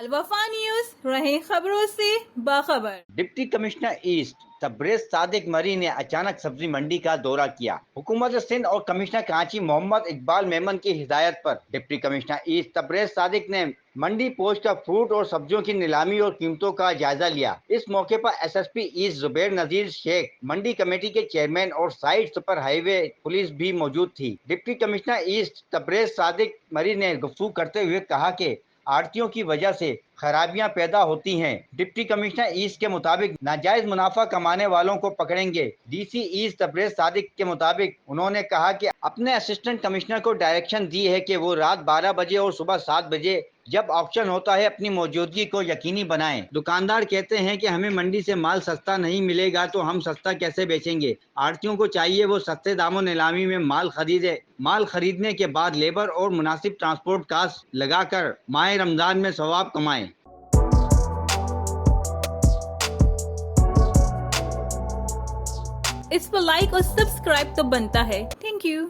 الوفا news رہیں خبروں سے باخبر۔ ڈپٹی کمشنر ایسٹ تبریز صادق مری نے اچانک سبزی منڈی کا دورہ کیا۔ حکومت سندھ اور کمشنر کراچی محمد اقبال میمن کی ہدایت پر ڈپٹی کمشنر ایسٹ تبریز صادق نے منڈی پہنچ کر فروٹ اور سبزیوں کی نیلامی اور قیمتوں کا جائزہ لیا۔ اس موقع پر ایس ایس پی ایسٹ زبیر نذیر شیخ، منڈی کمیٹی کے چیئرمین اور سائٹ سپر ہائی وے پولیس بھی موجود تھی۔ ڈپٹی کمشنر ایسٹ تبریز صادق مری نے گفتگو کرتے ہوئے کہا کہ آڑھتیوں کی وجہ سے خرابیاں پیدا ہوتی ہیں۔ ڈپٹی کمشنر ایسٹ کے مطابق ناجائز منافع کمانے والوں کو پکڑیں گے۔ ڈی سی ایسٹ تبریز صادق کے مطابق انہوں نے کہا کہ اپنے اسسٹنٹ کمشنر کو ڈائریکشن دی ہے کہ وہ رات 12 بجے اور صبح 7 بجے جب آکشن ہوتا ہے اپنی موجودگی کو یقینی بنائیں۔ دکاندار کہتے ہیں کہ ہمیں منڈی سے مال سستا نہیں ملے گا تو ہم سستا کیسے بیچیں گے؟ آڑھتیوں کو چاہیے وہ سستے داموں نیلامی میں مال خریدے۔ مال خریدنے کے بعد لیبر اور مناسب ٹرانسپورٹ کاسٹ لگا کر ماہ رمضان میں ثواب کمائیں۔ اس پر لائک اور سبسکرائب تو بنتا ہے۔ Thank you.